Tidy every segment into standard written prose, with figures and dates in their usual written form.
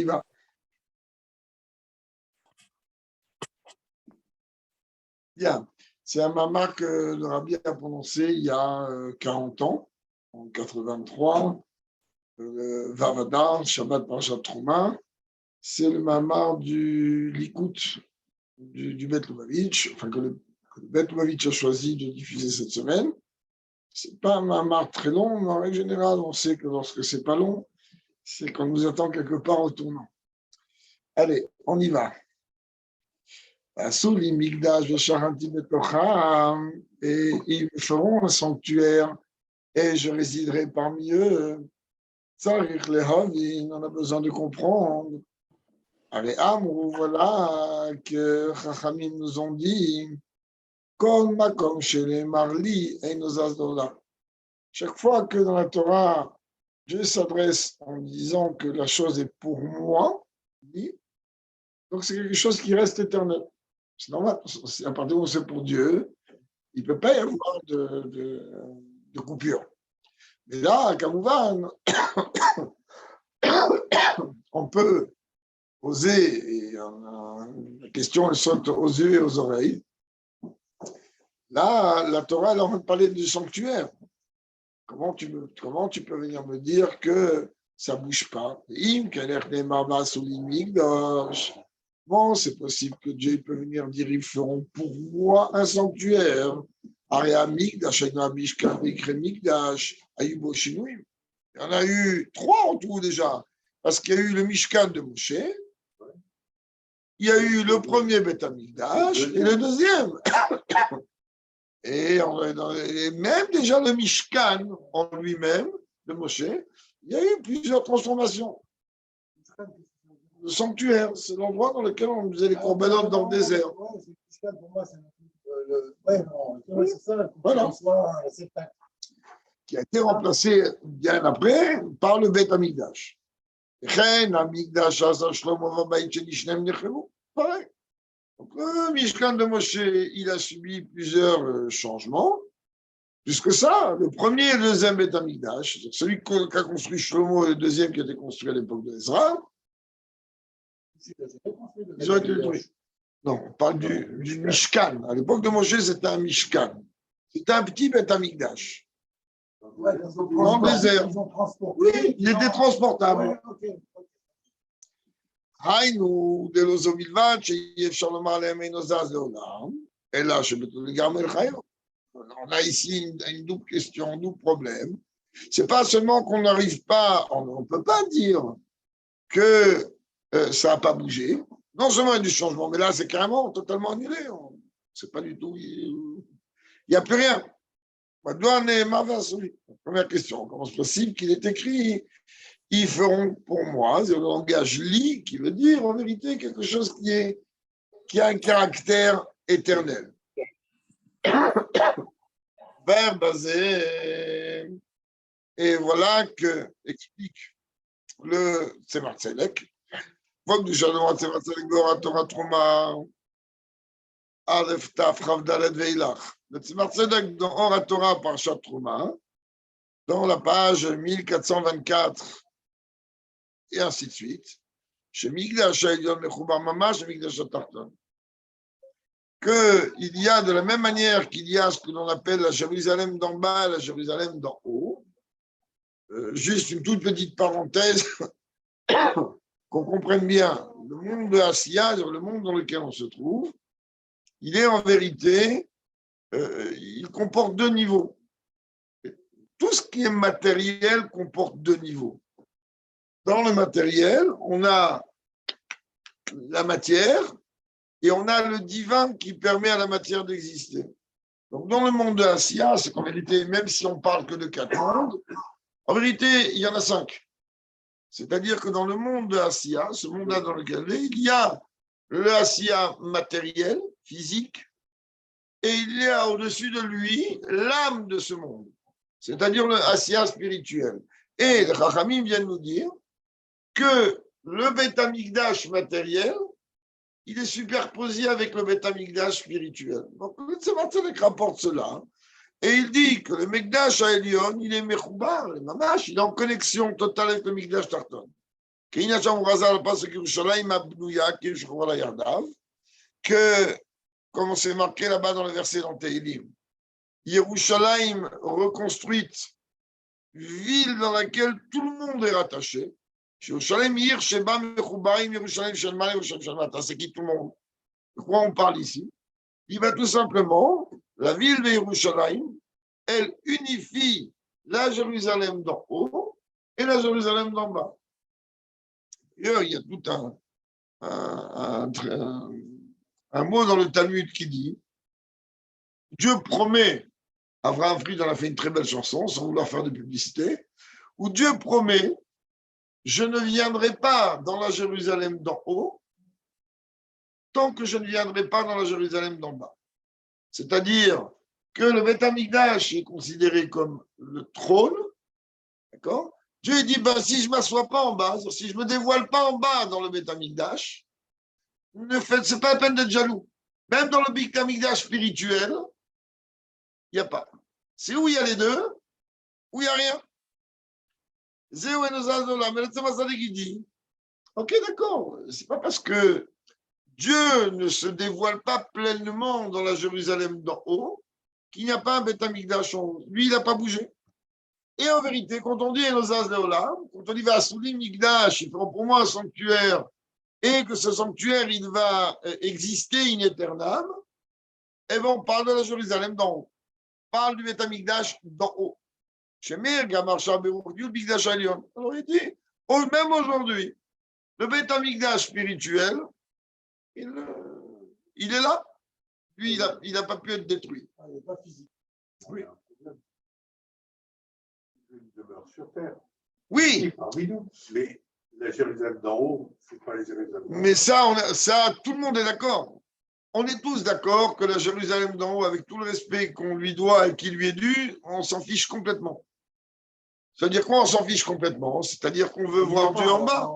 Il va. Bien. C'est un mamar que le Rabbi a prononcé il y a 40 ans, en 83, Vavadar, Shabbat Parashat Trouma. C'est le mamar du Likout du Bet Lubavitch, enfin que le Bet Lubavitch a choisi de diffuser cette semaine. C'est pas un mamar très long, mais en règle générale, on sait que lorsque c'est pas long, c'est qu'on nous attend quelque part au tournant. Allez, on y va. Souli Migdash Vesharanti Betocham, et ils me feront un sanctuaire, et je résiderai parmi eux. Tzarich Lehavin, on a besoin de comprendre. Allez, Amrou, voilà que Chachamim nous ont dit Kol Makom Shele Marli et nos Azdola. Chaque fois que dans la Torah, Dieu s'adresse en disant que la chose est pour moi, donc c'est quelque chose qui reste éternel. C'est normal, à partir où c'est pour Dieu, il ne peut pas y avoir de coupure. Mais là, à Kamouvan, on peut poser, et la question elle saute aux yeux et aux oreilles. Là, la Torah elle est en train de parler du sanctuaire. Comment tu peux venir me dire que ça ne bouge pas? Bon, c'est possible que Dieu peut venir dire ils feront pour moi un sanctuaire. Il y en a eu 3 en tout déjà, parce qu'il y a eu le Mishkan de Moshe, il y a eu le premier Beth Amikdash et le deuxième. Et même déjà le Mishkan en lui-même de Moshe, il y a eu plusieurs transformations. Le sanctuaire, c'est l'endroit dans lequel on faisait les corbanotes dans le désert. C'est ça. Voilà. Qui a été remplacé bien après par le Beth Amikdash. Pareil. Donc, le Mishkan de Moshe, il a subi plusieurs changements. Plus que ça, le premier et le deuxième Beth Amikdash, celui qu'a construit Shlomo et le deuxième qui a été construit à l'époque de Ezra, ils ont été détruits. Non, on parle du Mishkan. À l'époque de Moshe, c'était un Mishkan. C'était un petit Beth Amikdash. Ouais, dans le désert. Oui, il était transportable. Ouais, okay. On a ici une double question, un double problème. C'est pas seulement qu'on n'arrive pas, on ne peut pas dire que ça n'a pas bougé. Non seulement il y a du changement, mais là c'est carrément totalement annulé. C'est pas du tout. Il n'y a plus rien. Première question, comment c'est possible qu'il est écrit ils feront pour moi, c'est le langage li qui veut dire en vérité quelque chose qui a un caractère éternel. Verbe basé. Et voilà que explique le Tzemar Tzedek. Vogue du Shalom Tzemar Tzedek Gora Torah Trouma Aleph Taf Rav Dalet Veilach. Le Tzemar Tzedek dans Ora Torah Parashat Trouma, dans la page 1424 et ainsi de suite. Chez Migdash Elyon Mechoubar Mama, chez Migdash Tarton. Qu'il y a de la même manière qu'il y a ce que l'on appelle la Jérusalem d'en bas et la Jérusalem d'en haut. Juste une toute petite parenthèse, qu'on comprenne bien. Le monde de Assia, le monde dans lequel on se trouve, il est en vérité, il comporte 2 niveaux. Tout ce qui est matériel comporte 2 niveaux. Dans le matériel, on a la matière et on a le divin qui permet à la matière d'exister. Donc, dans le monde de Assia, c'est qu'en vérité, même si on parle que de 4 mondes, en vérité, il y en a 5. C'est-à-dire que dans le monde de Assia, ce monde-là dans lequel il y a le Assia matériel, physique, et il y a au-dessus de lui l'âme de ce monde, c'est-à-dire le Assia spirituel. Et les Chachamim viennent nous dire que le Beth Amikdash matériel, il est superposé avec le Beth Amikdash spirituel. Donc, le Tzemar Tzedek rapporte cela. Et il dit que le Mikdash à Elion, il est Mechoubar, le Mamash, il est en connexion totale avec le Mikdash Tarton. que, comme c'est marqué là-bas dans le verset dans Tehillim, Yerushalayim reconstruite, ville dans laquelle tout le monde est rattaché. Yerushalayim, c'est qui tout le monde? De quoi on parle ici? Il va tout simplement, la ville de Yerushalayim, elle unifie la Jérusalem d'en haut et la Jérusalem d'en bas. Et il y a tout un mot dans le Talmud qui dit Dieu promet, Avraham Fried en a fait une très belle chanson, sans vouloir faire de publicité, où Dieu promet je ne viendrai pas dans la Jérusalem d'en haut tant que je ne viendrai pas dans la Jérusalem d'en bas. C'est-à-dire que le Beth Amikdash est considéré comme le trône, d'accord? Dieu dit, ben, si je ne m'assois pas en bas, si je ne me dévoile pas en bas dans le Beth Amikdash, ce n'est pas la peine d'être jaloux. Même dans le Beth Amikdash spirituel, il n'y a pas. C'est où il y a les deux, où il n'y a rien. Zéo et Nozazola, mais le Tzemach Tzaddik dit, ok, d'accord, c'est pas parce que Dieu ne se dévoile pas pleinement dans la Jérusalem d'en haut qu'il n'y a pas un Beth Amikdash en haut. Lui, il n'a pas bougé. Et en vérité, quand on dit Enozaz Leolam, quand on dit Vasulim Mikdash, ils feront pour moi un sanctuaire, et que ce sanctuaire, il va exister in aeternam, eh bien, on parle de la Jérusalem d'en haut. On parle du Beth Amikdash d'en haut. Shemer, Gamar Shaberuch, Dieu, Mikdash Alion. Alors, il dit, même aujourd'hui, le Beth Amikdash spirituel, il est là. Lui, il n'a pas pu être détruit. Il n'est pas physique. Oui. Il demeure sur terre. Oui. Parmi nous. Mais la Jérusalem d'en haut, ce n'est pas la Jérusalem d'en haut. Mais ça, tout le monde est d'accord. On est tous d'accord que la Jérusalem d'en haut, avec tout le respect qu'on lui doit et qui lui est dû, on s'en fiche complètement. C'est-à-dire quoi, on s'en fiche complètement? C'est-à-dire qu'on veut voir Dieu en bas.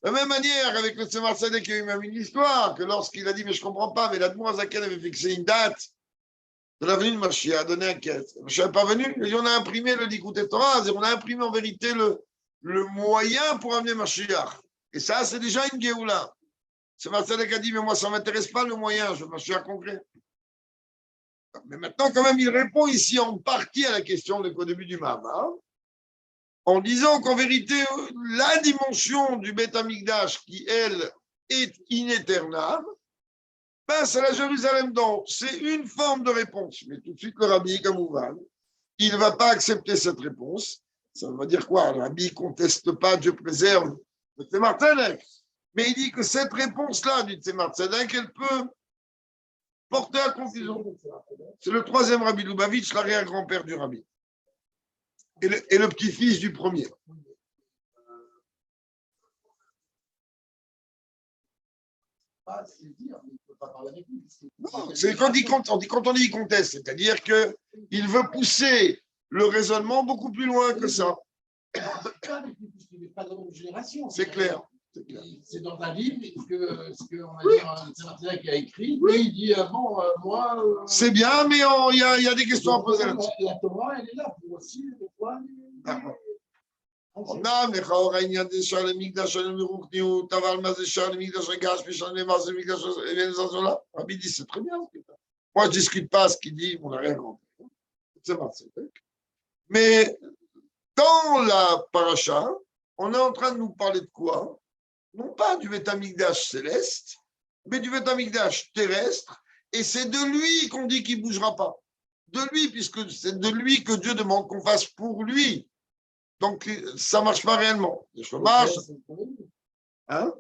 De la même manière, avec le Tzemach Tzaddik, il y a eu même une histoire, que lorsqu'il a dit, mais je ne comprends pas, mais l'Admour Zaken avait fixé une date de la venue de Mashiach, donné un quête. Mashiach n'est pas venu, et on a imprimé le Likutei Torah, on a imprimé en vérité le moyen pour amener Mashiach. Et ça, c'est déjà une Géoula. Tzemach Tzaddik a dit, mais moi, ça ne m'intéresse pas le moyen, je veux Mashiach concret. Mais maintenant, quand même, il répond ici en partie à la question au début du Mahamar, en disant qu'en vérité, la dimension du Beth Amikdash qui, elle, est inéternable, ben, c'est la Jérusalem d'en haut. C'est une forme de réponse. Mais tout de suite, le Rabbi Kamouvan, il ne va pas accepter cette réponse. Ça veut dire quoi? Le Rabbi ne conteste pas, Dieu préserve le Tzemach Tzedek. Mais il dit que cette réponse-là du Tzemach Tzedek, elle peut porter à confusion. C'est le troisième Rabbi Lubavitch, l'arrière-grand-père du Rabbi. Et le petit-fils du premier. Non, c'est quand on dit il conteste, c'est-à-dire qu'il veut pousser le raisonnement beaucoup plus loin que ça. C'est clair. C'est dans un livre ce qu'on va dire, c'est Martin qui a écrit, oui. Et il dit bon, moi. C'est bien, mais il y a des questions à poser là-dessus. La Torah, elle est là pour aussi des fois. אמנם לכאורה העניין זה שער למקדש שלם ברוחניות, אבל מה זה שער למקדש רגש ושער מה זה מקדש ולזולת? רבי dit c'est très bien. Moi je ne discute pas ce qu'il dit, on n'a rien compris. C'est Martin. Mais dans la paracha, on est en train de nous parler de quoi? Non pas du Beth Amikdash céleste, mais du Beth Amikdash terrestre, et c'est de lui qu'on dit qu'il ne bougera pas. De lui, puisque c'est de lui que Dieu demande qu'on fasse pour lui. Donc, ça ne marche pas réellement. Je marche. Hein?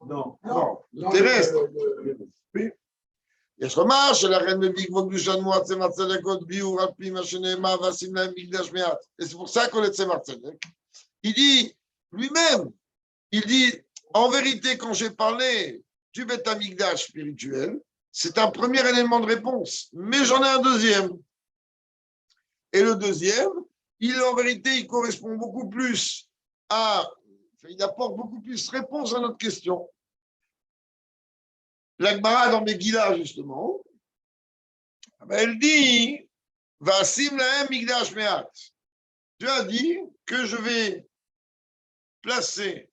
Non. Non, le terrestre. Oui. יש לומר שלכן בעקבות קדושת מועט צמח צדק עוד ביאור על פי מה שנאמר ועשים להם מקדש מעט. Et c'est pour ça qu'on est צמח צדק. Il dit lui-même, il dit, en vérité, quand j'ai parlé du Beth Amikdash spirituel, c'est un premier élément de réponse, mais j'en ai un deuxième. Et le deuxième, en vérité, il correspond beaucoup plus il apporte beaucoup plus de réponse à notre question. La Gemara dans Megillah, justement, elle dit, Vasim lahem mikdash me'at. Dieu a dit que je vais placer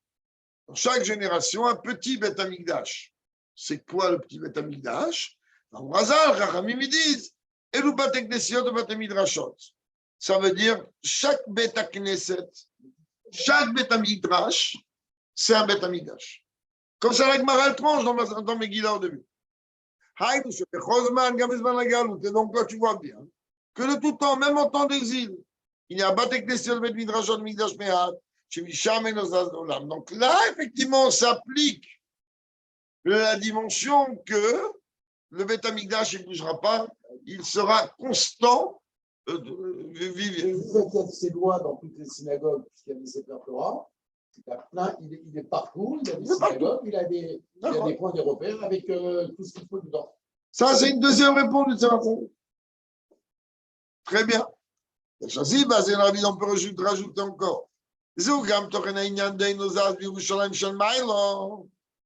dans chaque génération un petit Beth Amikdash. C'est quoi le petit Beth Amikdash? Dans Razal, Rachamim disent Elu Bate Knesiot de Bate Midrashot. Ça veut dire chaque Beth Knesset, chaque Beth Midrash, c'est un Beth Amikdash. Comme ça, la Gemara tranche dans Megillah au début. Et donc là, tu vois bien que de tout temps, même en temps d'exil, il y a Bate Knesiot Bet Midrashot Mikdash Mehat. Donc là, effectivement, on s'applique la dimension que le Beth Amikdash ne bougera pas, il sera constant. Ces lois dans toutes les synagogues, puisqu'il y a des Sefer Torah, il est partout, il y a des synagogues, il y a des points de repère avec tout ce qu'il faut dedans. Ça, c'est une deuxième réponse du Tzemach. Très bien. On peut rajouter encore.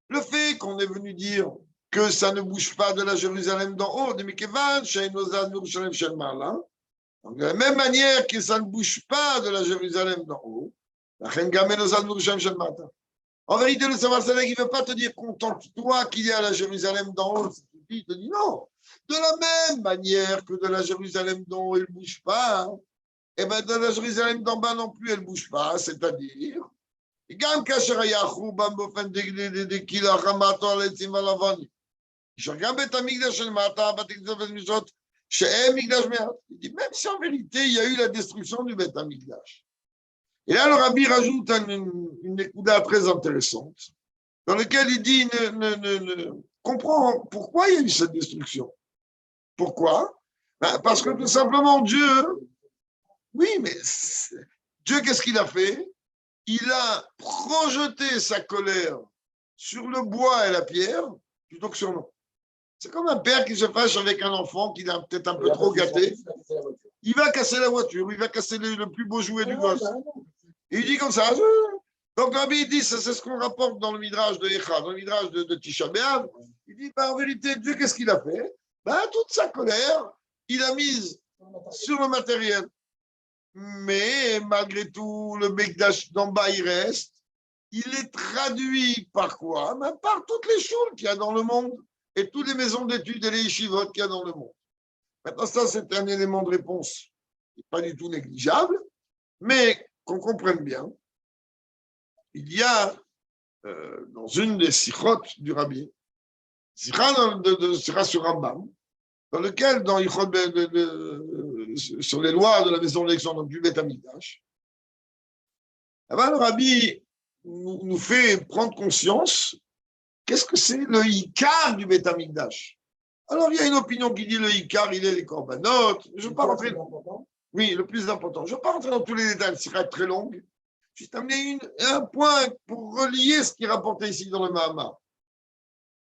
Le fait qu'on est venu dire que ça ne bouge pas de la Jérusalem d'en haut, donc de la même manière que ça ne bouge pas de la Jérusalem d'en haut, en vérité, le Tzemach Tzedek, il ne veut pas te dire contente-toi qu'il y a la Jérusalem d'en haut. Il te dit non. De la même manière que de la Jérusalem d'en haut, elle ne bouge pas, et bien de la Jérusalem d'en bas non plus, elle ne bouge pas. C'est-à-dire, גם כאשר היה חורבן באופן דקילה רמתו על עצים ולבנים. גם בית המקדש של מטה, בתי כנסת ומשרות, שהם מקדש מעט. Il dit, même si en vérité, il y a eu la destruction du Beth Amikdash. Et là, le Rabbi rajoute une écouda très intéressante, dans laquelle il dit, comprend pourquoi il y a eu cette destruction. Pourquoi? Parce que tout simplement, Dieu, oui, mais Dieu, qu'est-ce qu'il a fait? Il a projeté sa colère sur le bois et la pierre plutôt que sur nous. C'est comme un père qui se fâche avec un enfant qu'il a peut-être un peu trop gâté. Il va casser la voiture, il va casser le plus beau jouet du gosse. Et il dit comme ça. Donc Rabbi dit, c'est ce qu'on rapporte dans le Midrash de Echa, dans le Midrash de Tisha B'Av. Il dit, en vérité, Dieu, qu'est-ce qu'il a fait? Toute sa colère, il a mise sur le matériel. Mais malgré tout, le Mikdash d'en bas, il reste. Il est traduit par quoi? Par toutes les choules qu'il y a dans le monde et toutes les maisons d'études et les yeshivot qu'il y a dans le monde. Maintenant, ça, c'est un élément de réponse qui n'est pas du tout négligeable, mais qu'on comprenne bien. Il y a dans une des sikhot du Rabbi, sikha sur Rambam, dans lequel, sur les lois de la maison d'élection, donc du Beth Amikdash, le Rabbi nous fait prendre conscience qu'est-ce que c'est le Ikar du Beth Amikdash. Alors, il y a une opinion qui dit le Ikar, il est les korbanot. Je ne veux pas rentrer. Oui, le plus important. Je ne veux pas rentrer dans tous les détails, c'est très longue. Juste amener un point pour relier ce qui est rapporté ici dans le Mahamar.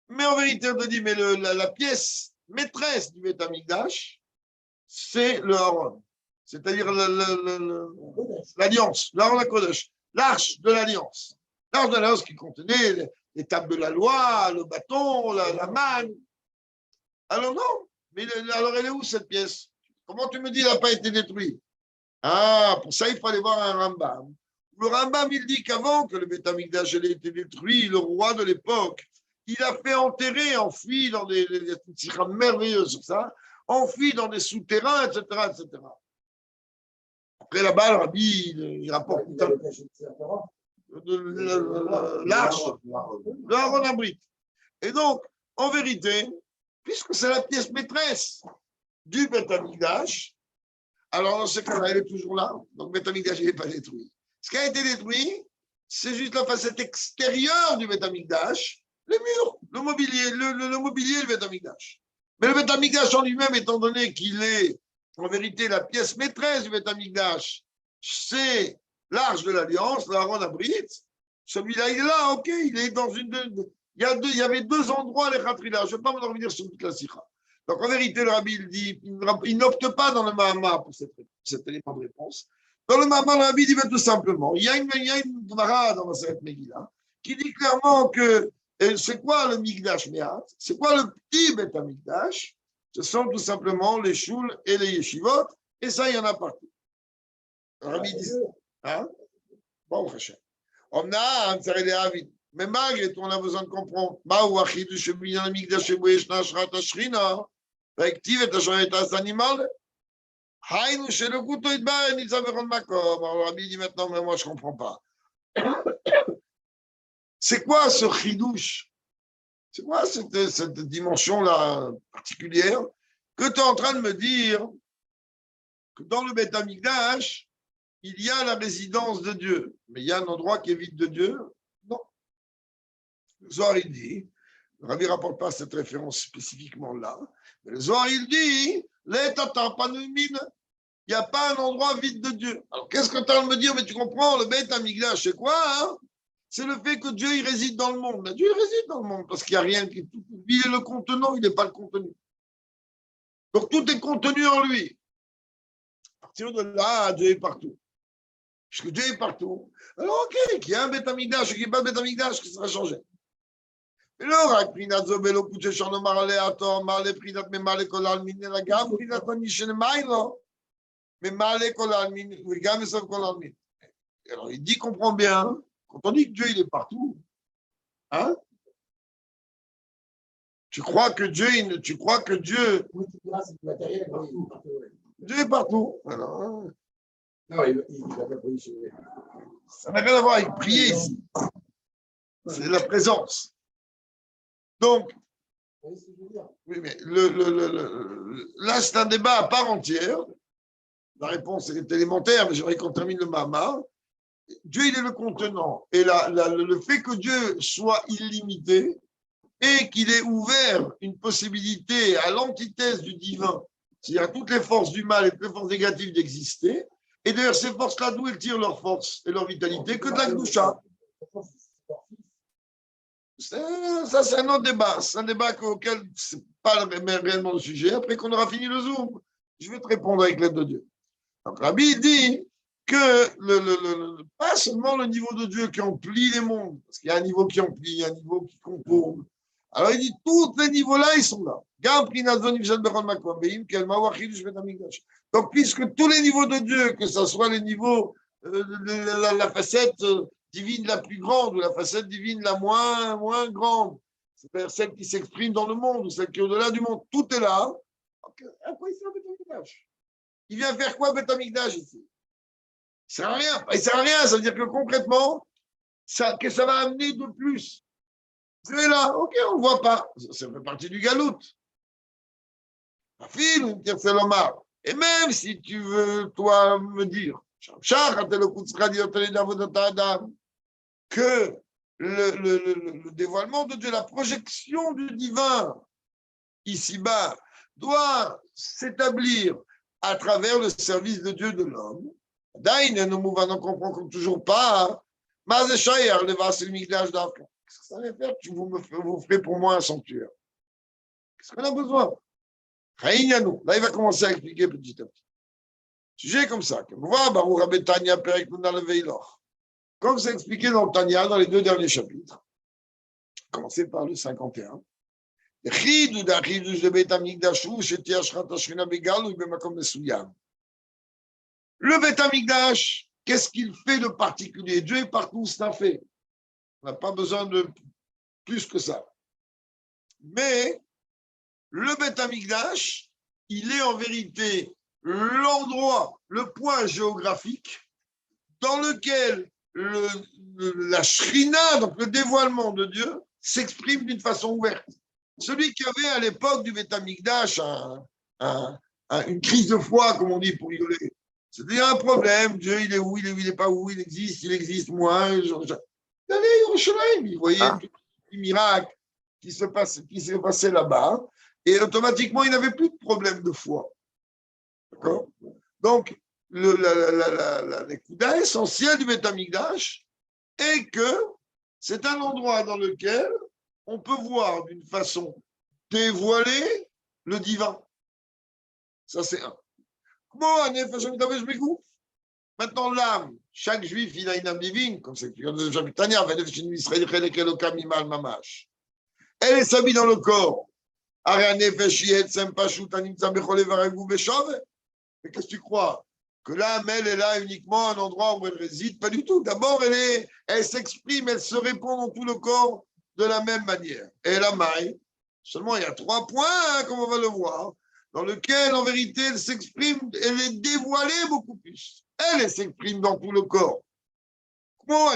Mais en vérité, on te dit, mais la pièce maîtresse du Beth Amikdash, c'est le Haron, c'est-à-dire l'alliance, l'Haron HaKodesh, l'arche de l'alliance. L'arche de l'alliance qui contenait les tables de la loi, le bâton, la manne. Alors non, mais alors elle est où cette pièce? Comment tu me dis qu'elle n'a pas été détruite? Pour ça, il fallait voir un Rambam. Le Rambam, il dit qu'avant que le Beth Amikdash ait été détruit, le roi de l'époque, il a fait enterrer, enfuir dans des sikhas merveilleuses sur ça, enfuir dans des souterrains, etc., etc. Après, là-bas, le Rabbi, il rapporte l'arche, le Haron Abrit. Et donc, en vérité, puisque c'est la pièce maîtresse du Beth Amikdash, alors dans ce cas-là, elle est toujours là. Donc, Beth Amikdash n'est pas détruit. Ce qui a été détruit, c'est juste la facette extérieure du Beth Amikdash, les murs, le mobilier, le Beth Amikdash. Mais le Beth Amikdash en lui-même, étant donné qu'il est en vérité la pièce maîtresse du Beth Amikdash, c'est l'arche de l'Alliance, l'Aaron Abrit. Celui-là, il est là, ok, il est dans une. Il y avait deux endroits, les Khatrila. Je ne vais pas m'en revenir sur toute la sikha. Donc en vérité, le Rabbi, il dit, il n'opte pas dans le Mahamar pour cet élément de réponse. Dans le Mahamar, le Rabbi dit tout simplement, il y a une Gemara dans la Seret Megillah qui dit clairement que c'est quoi le Mikdash Mehat? C'est quoi le petit Beth Amikdash? Ce sont tout simplement les choules et les yeshivot, et ça, il y en a partout. Le Rabbi dit, hein? Bon, frère. Omnam, c'est les avis. Mais malgré tout, on a besoin de comprendre. Ma'u achidush shebinyan hamikdash shebo yeshna hashrat hashrina, ve'ektiv et hasharet animal. Haïnu shelekuto itbar nitzav bechol makom. Alors, Rabbi dit maintenant, mais moi, je ne comprends pas. C'est quoi ce chidouche? C'est quoi cette dimension-là particulière que tu es en train de me dire que dans le Beth Amikdash, il y a la résidence de Dieu, mais il y a un endroit qui est vide de Dieu? Non. Le Zohar, il dit, le Rabbi ne rapporte pas cette référence spécifiquement là, mais le Zohar, il dit, il n'y a pas un endroit vide de Dieu. Alors, qu'est-ce que tu as à me dire? Mais tu comprends, le Beth Amikdash, c'est quoi, hein? C'est le fait que Dieu, il réside dans le monde. Dieu, il réside dans le monde parce qu'il n'y a rien qui... Il est le contenant, il n'est pas le contenu. Donc, tout est contenu en lui. À partir de là, Dieu est partout. Puisque Dieu est partout. Alors, ok, qu'il y a un Beth Amikdash, qu'il n'y ait pas de Beth Amikdash, que ça va changer. Et là, Prinat Zobelo, Kouché, Charno, Marale, Atom, Marale, Prinat, Memale, Kolal, Mine, la gamme, Prinat, Nishen, Maïlo, Memale, Kolal, Mine, oui, gamme, sauf Kolal, Mine. Alors, il dit, comprends bien, quand on dit que Dieu, il est partout, hein? Tu crois que Dieu, Oui, tu diras, c'est du matériel, oui, Dieu est partout. Alors, hein? non, il va pas prier chez lui. Ça n'a rien à voir avec prier ici. C'est la présence. Donc, oui, mais là, c'est un débat à part entière. La réponse est élémentaire, mais j'aimerais qu'on termine le Mahama. Dieu, il est le contenant. Et le fait que Dieu soit illimité et qu'il ait ouvert une possibilité à l'antithèse du divin, c'est-à-dire à toutes les forces du mal et toutes les forces négatives d'exister, et d'ailleurs, ces forces-là, d'où elles tirent leur force et leur vitalité? Que de la Gdusha. Ça, c'est un autre débat. C'est un débat auquel ce n'est pas réellement le sujet. Après qu'on aura fini le Zoom, je vais te répondre avec l'aide de Dieu. Donc, Rabbi dit que pas seulement le niveau de Dieu qui emplit les mondes, parce qu'il y a un niveau qui emplit, il y a un niveau qui contourne. Alors, il dit tous les niveaux-là, ils sont là. Donc, puisque tous les niveaux de Dieu, que ce soit les niveaux, la facette divine la plus grande ou la facette divine la moins grande, c'est-à-dire celle qui s'exprime dans le monde ou celle qui est au-delà du monde, tout est là. À quoi il sert Beth Amikdash? Il vient faire quoi Beth Amikdash ici? Il ne sert à rien. Il ne sert à rien, ça veut dire que concrètement, que ça va amener de plus. Dieu est là, ok, on ne le voit pas. Ça fait partie du galout. Et même si tu veux, toi, me dire que le dévoilement de Dieu, la projection du divin ici-bas, doit s'établir à travers le service de Dieu de l'homme. D'ailleurs, nous ne comprenons toujours pas. Qu'est-ce que ça va faire? Vous ferez pour moi un sanctuaire. Qu'est-ce qu'on a besoin? Là, il va commencer à expliquer petit à petit. Sujet comme ça. Comme c'est expliqué dans le Tanya, dans les 2 derniers chapitres, commencez par le 51. Le Beth Amikdash, qu'est-ce qu'il fait de particulier? Dieu est partout, c'est un fait. On n'a pas besoin de plus que ça. Mais le Beth Amikdash, il est en vérité l'endroit, le point géographique dans lequel la Shrina, donc le dévoilement de Dieu, s'exprime d'une façon ouverte. Celui qui avait à l'époque du Beth Amikdash une crise de foi, comme on dit pour rigoler, c'était un problème. Dieu, il est où, il n'est pas où, il existe moins. Il allait à Yerushalayim, il voyait tous les miracles qui se passaient là-bas, et automatiquement, il n'avait plus de problème de foi. D'accord? Donc, l'écoute essentielle du Beth Amikdash est que c'est un endroit dans lequel on peut voir d'une façon dévoilée le divin. Ça, c'est un. Maintenant, l'âme, chaque juif, il a une âme divine, comme c'est dans le chapitre Tanya, elle est s'habille dans le corps. Mais qu'est-ce que tu crois? que l'âme, elle est là uniquement à un endroit où elle réside. Pas du tout. D'abord, elle s'exprime, elle se répond dans tout le corps de la même manière. Et la maille, seulement il y a 3 points, hein, comme on va le voir, dans lesquels, en vérité, elle s'exprime, elle est dévoilée beaucoup plus. Elle s'exprime dans tout le corps. Comment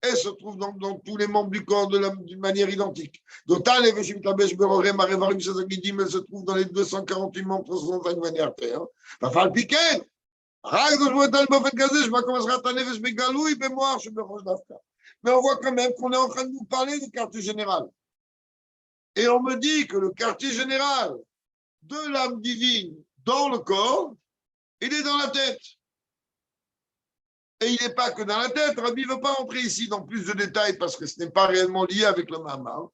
elle se trouve donc dans tous les membres du corps d'une manière identique. D'autant elle se trouve dans les 248 membres de 65 manières. Mais on voit quand même qu'on est en train de nous parler du quartier général. Et on me dit que le quartier général de l'âme divine dans le corps, il est dans la tête. Et il n'est pas que dans la tête. Rabbi ne veut pas entrer ici dans plus de détails parce que ce n'est pas réellement lié avec le Mahama.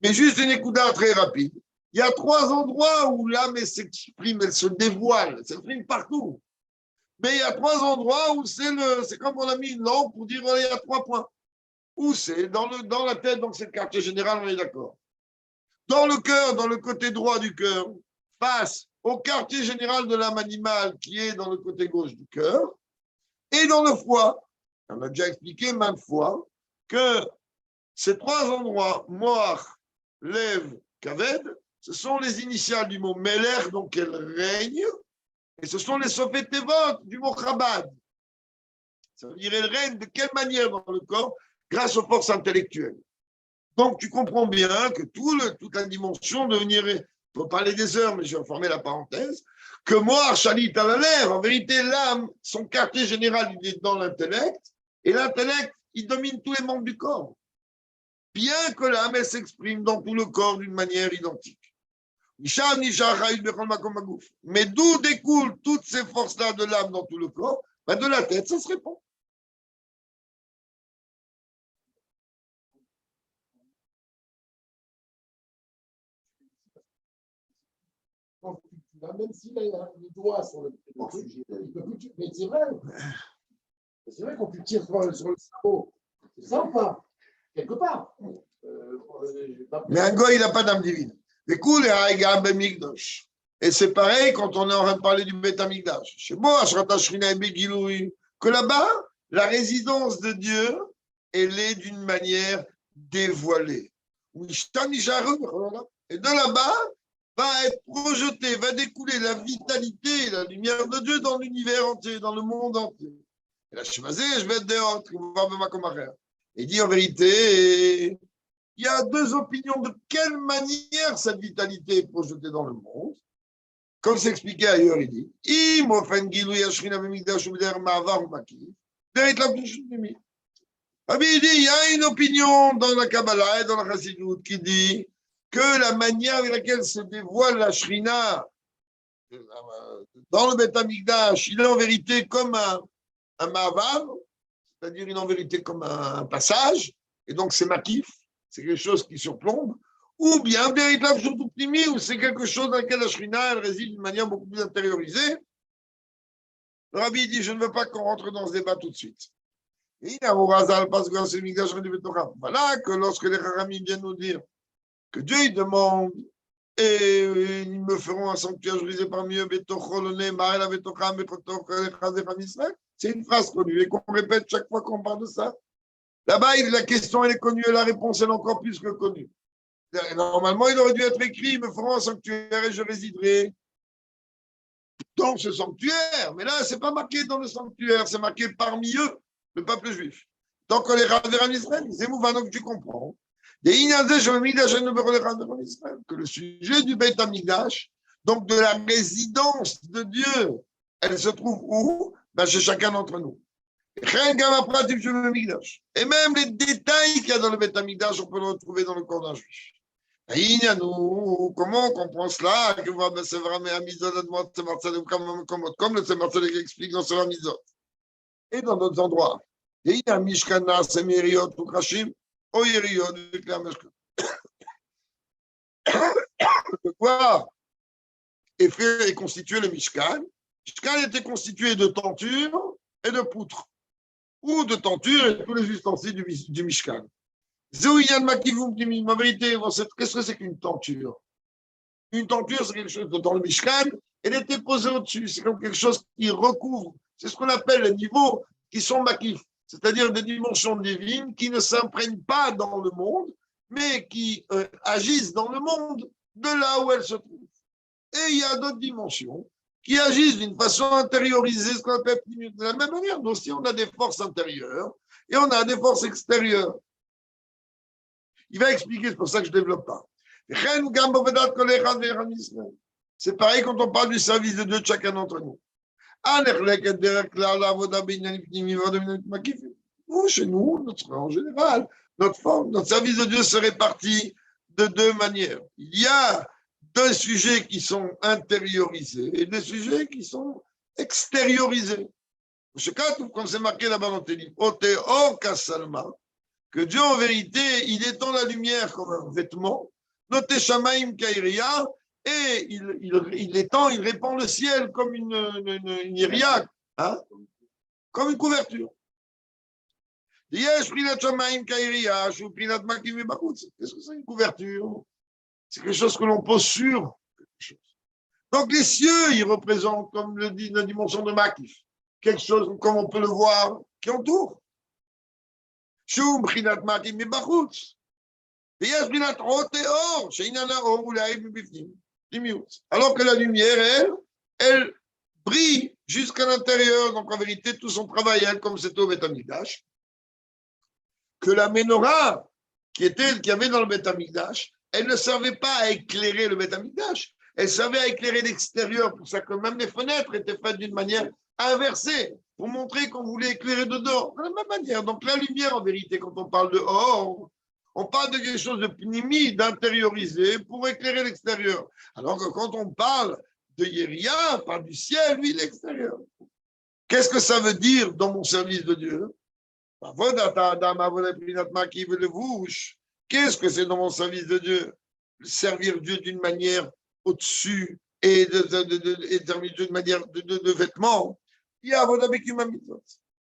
Mais juste une écoute très rapide. Il y a 3 endroits où l'âme s'exprime, elle se dévoile, elle s'exprime partout. Mais il y a 3 endroits où c'est comme on a mis une lampe pour dire il y a 3 points. Où c'est dans la tête, donc c'est le quartier général, on est d'accord. Dans le cœur, dans le côté droit du cœur, face au quartier général de l'âme animale qui est dans le côté gauche du cœur, et dans le foie. On a déjà expliqué maintes fois que ces 3 endroits, Moach, Lev, Kaved, ce sont les initiales du mot Meler, donc elle règne, et ce sont les Sofet Tevot du mot Chabad. Ça veut dire elle règne de quelle manière dans le corps? Grâce aux forces intellectuelles. Donc tu comprends bien que toute la dimension de venir, on peut parler des heures, mais je vais fermer la parenthèse, que moi, Chalit à la lèvre, en vérité, l'âme, son quartier général, il est dans l'intellect, et l'intellect, il domine tous les membres du corps. Bien que l'âme, elle s'exprime dans tout le corps d'une manière identique. Mais d'où découlent toutes ces forces-là de l'âme dans tout le corps? Ben de la tête, ça se répond. Même s'il a les doigts sur le sujet, il peut plus. Mais c'est vrai. C'est vrai qu'on peut tirer sur le cerveau. C'est ça ou pas? Quelque part. Mais un gars, il n'a pas d'âme divine. Et c'est pareil quand on est en train de parler du Beth Amikdash. Chez moi, que là-bas, la résidence de Dieu, elle est d'une manière dévoilée. Et de là-bas, va être projetée, va découler la vitalité, la lumière de Dieu dans l'univers entier, dans le monde entier. Et là, je vais être dehors, et dit en vérité, il y a 2 opinions de quelle manière cette vitalité est projetée dans le monde. Comme c'est expliqué ailleurs, il dit, il dit, il y a une opinion dans la Kabbalah et dans la Chassidut qui dit que la manière avec laquelle se dévoile la Shrina dans le Beth Amikdash, il est en vérité comme un Ma'avar, c'est-à-dire en vérité comme un passage, et donc c'est makif, c'est quelque chose qui surplombe, ou bien véritable surtout primi, où c'est quelque chose dans lequel la Shrina elle réside d'une manière beaucoup plus intériorisée. Le Rabbi dit, je ne veux pas qu'on rentre dans ce débat tout de suite. Voilà que lorsque les Haramim viennent nous dire que Dieu il demande et ils me feront un sanctuaire jurisé parmi eux, c'est une phrase connue et qu'on répète chaque fois qu'on parle de ça. Là-bas, la question elle est connue et la réponse elle est encore plus que connue. Normalement, il aurait dû être écrit, ils me feront un sanctuaire et je résiderai dans ce sanctuaire. Mais là, c'est pas marqué dans le sanctuaire, c'est marqué parmi eux, le peuple juif. Donc, les Rav Israël, c'est mouvant, donc tu comprends. Que le sujet du Beit Amikdash, donc de la résidence de Dieu, elle se trouve où? Ben, chez chacun d'entre nous. Et même les détails qu'il y a dans le Beit Amikdash, on peut le retrouver dans le corps d'un juif. Comment on comprend cela? Comme le Tzemar Tzedek explique dans ce Ramizot. Et dans d'autres endroits. De quoi est fait et constitué le Mishkan? Le Mishkan était constitué de tentures et de poutres, ou de tentures et tous les ustensiles du Mishkan. En vérité, qu'est-ce que c'est qu'une tenture? Une tenture, c'est quelque chose dans le Mishkan, elle était posée au-dessus. C'est comme quelque chose qui recouvre. C'est ce qu'on appelle les niveaux qui sont makif, c'est-à-dire des dimensions divines qui ne s'imprègnent pas dans le monde, mais qui agissent dans le monde de là où elles se trouvent. Et il y a d'autres dimensions qui agissent d'une façon intériorisée, ce qu'on appelle de la même manière. Nous aussi, on a des forces intérieures et on a des forces extérieures. Il va expliquer, c'est pour ça que je ne développe pas. C'est pareil quand on parle du service de Dieu de chacun d'entre nous. Nous, chez nous, en général, notre forme, notre service de Dieu se répartit de deux manières. Il y a deux sujets qui sont intériorisés et des sujets qui sont extériorisés. Comme c'est marqué là-bas dans tes livres, que Dieu, en vérité, il étend la lumière comme un vêtement, noté Shamaim Kairia, et il étend, il répand le ciel comme une iria, hein, comme une couverture. Qu'est-ce que c'est une couverture? C'est quelque chose que l'on pose sur quelque chose. Donc les cieux, ils représentent, comme le dit la dimension de Makif, quelque chose, comme on peut le voir, qui entoure. Alors que la lumière, elle brille jusqu'à l'intérieur. Donc en vérité, tout son travail, elle, comme c'était au Beth Amikdash, que la menorah qui avait dans le Beth Amikdash, elle ne servait pas à éclairer le Beth Amikdash, elle servait à éclairer l'extérieur, pour ça que même les fenêtres étaient faites d'une manière inversée, pour montrer qu'on voulait éclairer dedans, de la même manière. Donc la lumière, en vérité, quand on parle dehors, on parle de quelque chose de pnimi, d'intériorisé, pour éclairer l'extérieur. Alors que quand on parle de Yéria, on parle du ciel, lui, l'extérieur. Qu'est-ce que ça veut dire dans mon service de Dieu? Qu'est-ce que c'est dans mon service de Dieu? Servir Dieu d'une manière au-dessus et servir Dieu d'une manière de vêtements.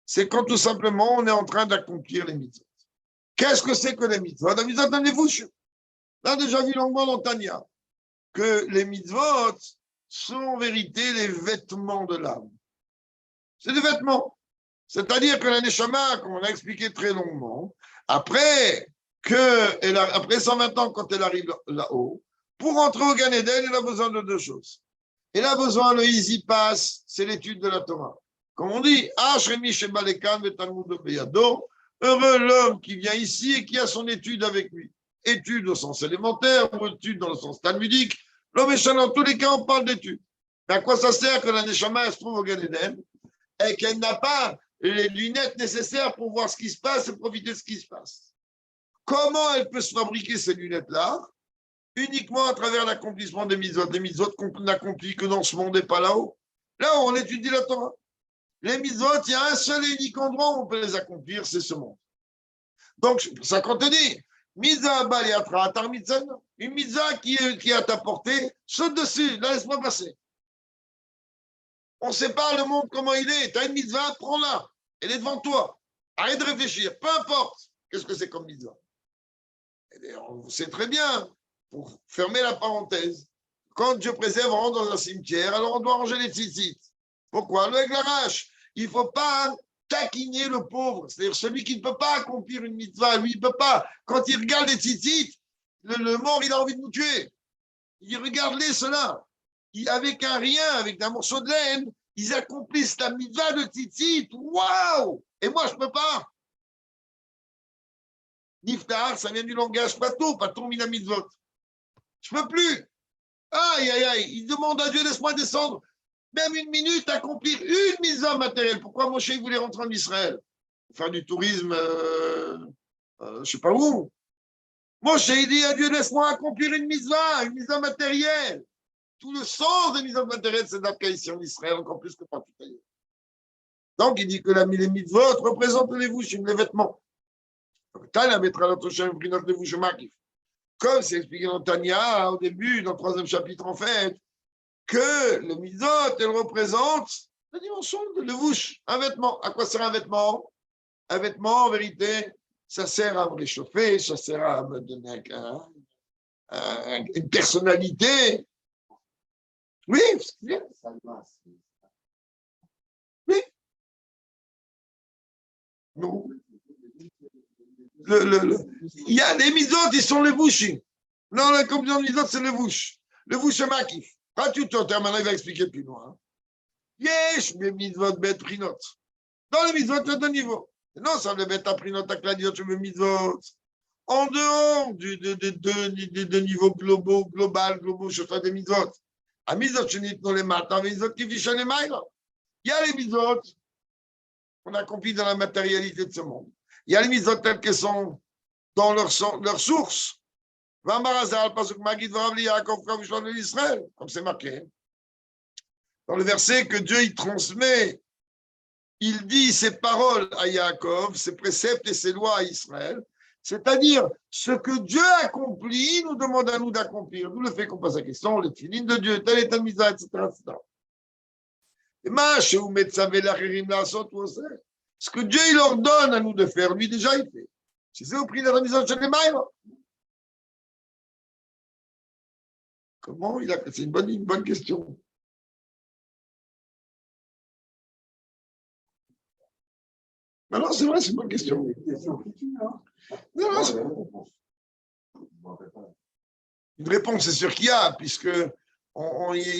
C'est quand tout simplement on est en train d'accomplir les mitzvot. Qu'est-ce que c'est que les mitzvot? Les mitzvot, on a déjà vu longuement dans Tanya que les mitzvot sont en vérité les vêtements de l'âme. C'est des vêtements. C'est-à-dire que la Neshama, comme on a expliqué très longuement, après 120 ans, quand elle arrive là-haut, pour rentrer au Gan Eden, elle a besoin de deux choses. Elle a besoin, le easy pass, c'est l'étude de la Torah. Comme on dit, heureux l'homme qui vient ici et qui a son étude avec lui. Étude au sens élémentaire ou étude dans le sens talmudique. L'homme est dans tous les cas, on parle d'étude. Mais à quoi ça sert que la Neshama se trouve au Gan Eden et qu'elle n'a pas les lunettes nécessaires pour voir ce qui se passe et profiter de ce qui se passe? Comment elle peut se fabriquer ces lunettes-là? Uniquement à travers l'accomplissement des mitzvot qu'on n'accomplit que dans ce monde et pas là-haut. Là où on étudie la Torah. Les mitzvot, il y a un seul et unique endroit où on peut les accomplir, c'est ce monde. Donc, ça qu'on te dit, mitzvah baliatra atar mitzvah, une mitzvah qui est à ta portée, saute dessus, là, laisse-moi passer. On sépare le monde comment il est. Tu as une mitzvah, prends-la. Elle est devant toi. Arrête de réfléchir, peu importe. Qu'est-ce que c'est comme mitzvah? On sait très bien, pour fermer la parenthèse, quand Dieu préserve, on rentre dans un cimetière, alors on doit ranger les tzitzit. Pourquoi? Avec l'arrache. Il ne faut pas taquiner le pauvre, c'est-à-dire celui qui ne peut pas accomplir une mitzvah, lui, il ne peut pas. Quand il regarde les tzitzit, le mort, il a envie de nous tuer. Il regarde-les, ceux-là. Avec un rien, avec un morceau de laine, ils accomplissent la mitzvah de tzitzit. Waouh! Et moi, je ne peux pas. Niftar, ça vient du langage pato mina mitzvot. Je ne peux plus. Aïe, aïe, aïe. Il demande à Dieu, laisse-moi descendre. Même une minute, accomplir une mitzvah matérielle. Pourquoi Moshe voulait rentrer en Israël? Faire du tourisme, je ne sais pas où. Moshe, il dit à Dieu, laisse-moi accomplir une mitzvah matérielle. Tout le sens des mitzvahs matérielles, c'est d'appliquer ici en Israël, encore plus que partout ailleurs. Donc, il dit que les mitzvot représentent les vouchim, les vêtements. Comme c'est expliqué dans Tanya, au début, dans le 3e chapitre, en fait, que le mitzvot, elle représente la dimension de levouche, un vêtement. À quoi sert un vêtement? Un vêtement, en vérité, ça sert à me réchauffer, ça sert à me donner une personnalité, Oui, c'est bien. Oui. Non. Il y a les misotes, ils sont les bouchis. Non, la combinaison de misotes, c'est le bouche. Le bouche makif. Pas tout le temps, maintenant il va expliquer plus loin. Yesh, mais mitzvot bet prinot. Dans les mitzvot, il y a deux niveaux. Non, ça ne bet prinot à cladiot, je veux mitzvot. En dehors des deux niveaux globaux, je fais des mitzvot. À mitzvot, je n'ai pas les matins, mitzvot qui fichent les mailles. Il y a les mitzvot qu'on accomplit dans la matérialité de ce monde. Il y a les mitzvot telles qu'elles sont dans leur source. Comme c'est marqué. Dans le verset que Dieu il transmet, il dit ses paroles à Yaakov, ses préceptes et ses lois à Israël. C'est-à-dire, ce que Dieu accomplit, il nous demande à nous d'accomplir. D'où le fait qu'on pose la question, les filines de Dieu, tel est un misa, etc. Et ce que Dieu il ordonne à nous de faire, lui déjà il fait. Si c'est au prix de la mise en mailles. Comment il a. C'est une bonne question. Non, c'est vrai, c'est une bonne question. Non, c'est une réponse, c'est sûr qu'il y a, puisque il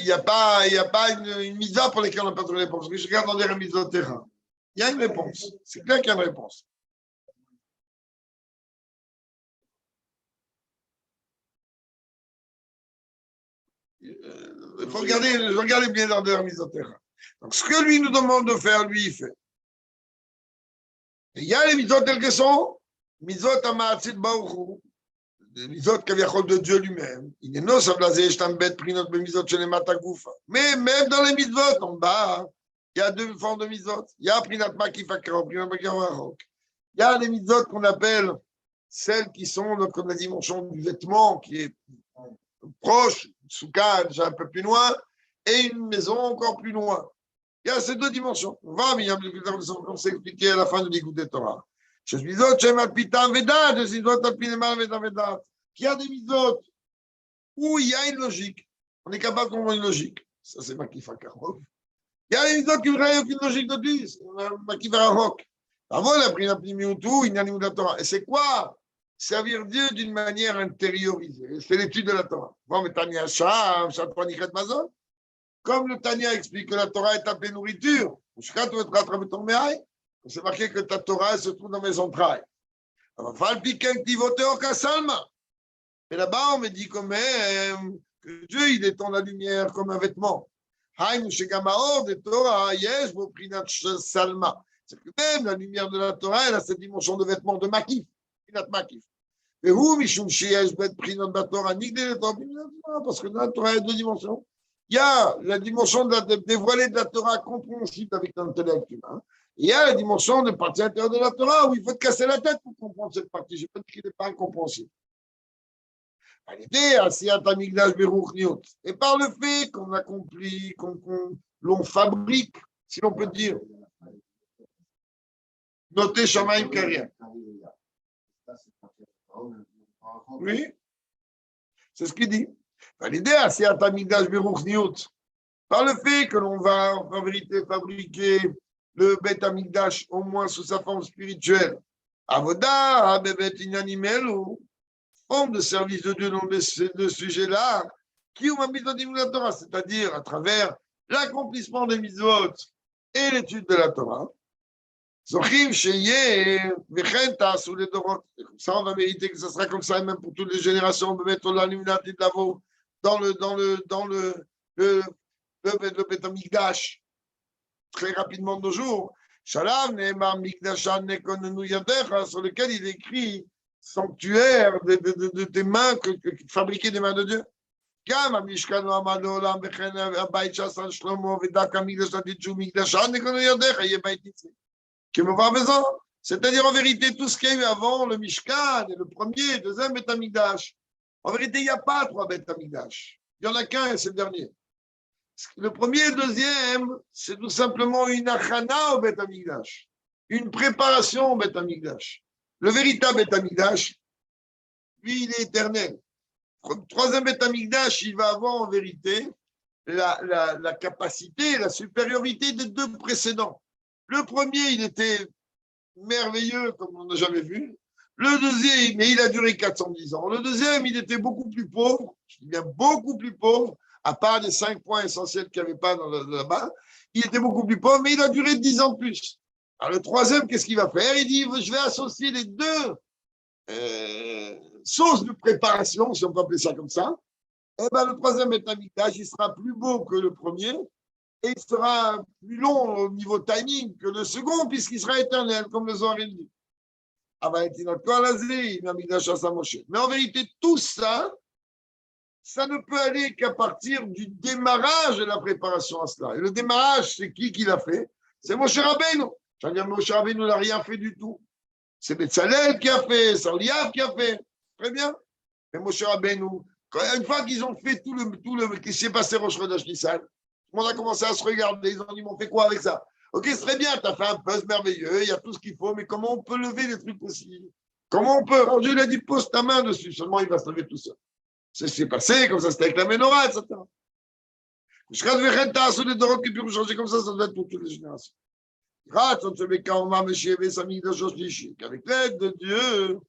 n'y a pas une misa pour laquelle on n'a pas de réponse. Je regarde dans les mises au terrain. Il y a une réponse. C'est clair qu'il y a une réponse. Il faut regarder bien dans les mises au terrain. Donc, ce que lui nous demande de faire, lui, il fait. Et il y a les mitzvot telles qu'elles sont, mitzvot amatzit baruchu, les mitzvot kaviachol de Dieu lui-même. Il est non sablasé, j'tambet prinot b'mitzvot shenemata gufa. Mais même dans les mitzvot, en bas, il y a deux formes de mitzvot. Il y a prinat makif akaro, prinat makif arok. Il y a les mitzvot qu'on appelle celles qui sont comme la dimension du vêtement, qui est proche, souka, déjà un peu plus loin, et une maison encore plus loin. Il y a ces deux dimensions. On va, mais il y a comme c'est expliqué à la fin de l'écoute des Torah. Je suis mitzvot, je m'apita vedat, je suis mitzvot, vedat. Il y a des mitzvot où il y a une logique. On est capable de comprendre une logique. Ça, c'est Makif Akarov. Il y a des mitzvot qui n'ont aucune logique de plus. Makif Akarov. Avant, il a pris la Pnimiutu, il y a la Torah. Et c'est quoi? Servir Dieu d'une manière intériorisée. C'est l'étude de la Torah. Comme le Tanya explique que la Torah est appelée nourriture, c'est marqué que ta Torah se trouve dans mes entrailles. Mais là-bas, on me dit quand même que Dieu, il étend la lumière comme un vêtement. C'est que même la lumière de la Torah, elle a cette dimension de vêtement de makif. Et où, parce que dans la Torah, il y a deux dimensions. Il y a la dimension de dévoiler de la Torah compréhensible avec l'intellect humain. Et il y a la dimension de partie intérieure de la Torah où il faut te casser la tête pour comprendre cette partie. Je ne sais pas qu'il n'est pas incompréhensible. Et par le fait qu'on accomplit, l'on fabrique, si l'on peut dire, noter Shamaim Karien. Oui, c'est ce qu'il dit. L'idée, c'est par le fait que l'on va en vérité fabriquer le Beth Amikdash au moins sous sa forme spirituelle. Avoda, Bebet Inanimel, ou forme de service de Dieu dans ce sujet-là, qui m'a mis dans la Torah, c'est-à-dire à travers l'accomplissement des mitzvot et l'étude de la Torah. Zochim Sheye, Vechenta, sous les Dorot. Ça, on va mériter que ce sera comme ça, et même pour toutes les générations, on peut mettre l'illuminati de l'avo dans le Beth Amikdash très rapidement de nos jours. Shalav Neemar Mikdashan Nekonenu Yadecha, sur lequel il écrit sanctuaire de tes mains, fabriqué des mains de Dieu. Gam Amishkan Amad Olam Bechen Abayit Shasan Shlomo Vedak Amikdash Taditchu Mikdashan Nekonu Yadecha Yebayit Yitzri. Qui me va besoin. C'est-à-dire en vérité tout ce qu'il y a eu avant le Mishkan et le premier, le deuxième Beth Amikdash. En vérité, il n'y a pas trois Beth Amikdash. Il n'y en a qu'un et c'est le dernier. Le premier et le deuxième, c'est tout simplement une achana au Beth Amikdash, une préparation au Beth Amikdash. Le véritable Beth Amikdash, lui, il est éternel. Le troisième Beth Amikdash, il va avoir en vérité la capacité, la supériorité des deux précédents. Le premier, il était merveilleux comme on n'a jamais vu. Le deuxième, mais il a duré 410 ans. Le deuxième, il était beaucoup plus pauvre, je dis bien beaucoup plus pauvre, à part les 5 points essentiels qu'il n'y avait pas là-bas. Il était beaucoup plus pauvre, mais il a duré 10 ans de plus. Alors le troisième, qu'est-ce qu'il va faire? Il dit, je vais associer les deux sauces de préparation, si on peut appeler ça comme ça. Eh ben, le troisième étamikdash, il sera plus beau que le premier et il sera plus long au niveau timing que le second, puisqu'il sera éternel, comme le Zohar dit. Mais en vérité, tout ça, ça ne peut aller qu'à partir du démarrage de la préparation à cela. Et le démarrage, c'est qui l'a fait? C'est Moshe Rabbeinu. C'est-à-dire Moshe Rabbeinu n'a rien fait du tout. C'est Betzalel qui a fait, c'est Eliav qui a fait. Très bien. Mais Moshe Rabbeinu, une fois qu'ils ont fait tout le qui s'est passé Rosh Chodesh Nissan, tout le monde a commencé à se regarder. Ils ont dit, on fait quoi avec ça? Ok, c'est très bien, tu as fait un buzz merveilleux, il y a tout ce qu'il faut, mais comment on peut lever les trucs aussi? Comment on peut? Alors Dieu lui a dit, pose ta main dessus, seulement il va se lever tout seul. C'est ce qui s'est passé, comme ça c'était avec la menorah, etc. Je crois que les Dorot qui peuvent changer comme ça doit être pour toutes les générations. Avec l'aide de Dieu,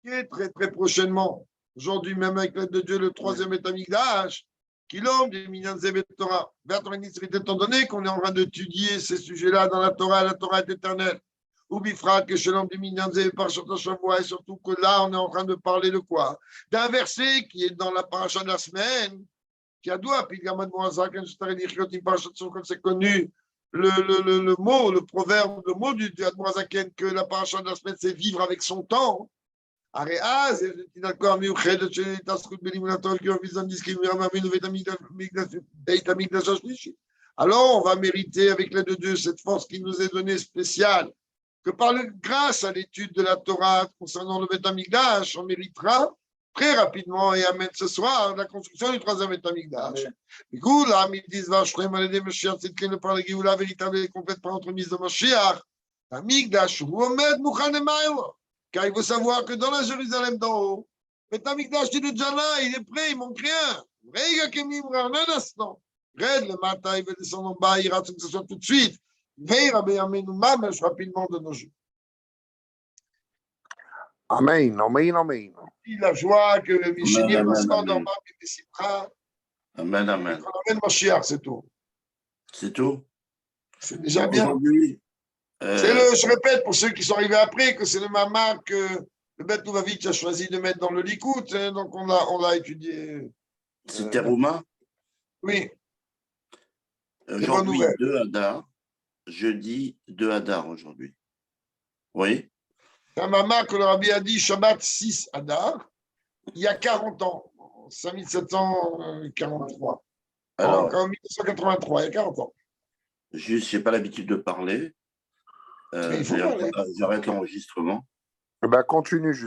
qui est très très prochainement, aujourd'hui même avec l'aide de Dieu, le troisième étamikdash, qui l'homme des Minyan Zevet Torah. Étant donné qu'on est en train d'étudier ces sujets-là dans la Torah est éternelle. Ou bifra que chez l'homme des Minyan Zevet Parashat Shavua, et surtout que là, on est en train de parler de quoi? D'un verset qui est dans la paracha de la semaine, qui a doigt, puis Gamad Moazak, comme c'est connu, le mot, le proverbe, le mot du Admoazaken, que la paracha de la semaine, c'est vivre avec son temps. Alors, on va mériter avec l'aide de Dieu cette force qui nous est donnée spéciale, que grâce à l'étude de la Torah concernant le Beth Amikdash, on méritera très rapidement et amène ce soir la construction du troisième Beth Amikdash. Du coup, là, ils disent, c'est que par la Géoula véritable et complète par l'entremise de Mashiach, Amikdash, Ruomed, Mouchan et Maïlo. Car il faut savoir que dans la Jérusalem d'en haut, le Tamikdash il est déjà là, il est prêt, il manque rien. Un instant. Red, le matin, il va descendre en bas, il ira que ce soit tout de suite. Veille, Rabbi Amenu Mamesh, rapidement de nos jours. Amen, amen, amen. La joie que le Mishinim va sortir d'en bas, il décidera. Amen, amen. On amène Mashiach, c'est tout. C'est tout. C'est déjà bien. Aujourd'hui, Je répète pour ceux qui sont arrivés après que c'est le mamar que le Beth Lubavitch a choisi de mettre dans le Likout, hein, donc on l'a étudié. c'était Romain. Oui. Aujourd'hui, 2 Hadar. Jeudi, 2 Hadar aujourd'hui. Oui. C'est un mamar que le Rabbi a dit Shabbat 6 Hadar, il y a 40 ans, 5743. Alors, en 1983, il y a 40 ans. Juste, je n'ai pas l'habitude de parler. Mais il faut parler. J'arrête l'enregistrement. Ben, continue, juste.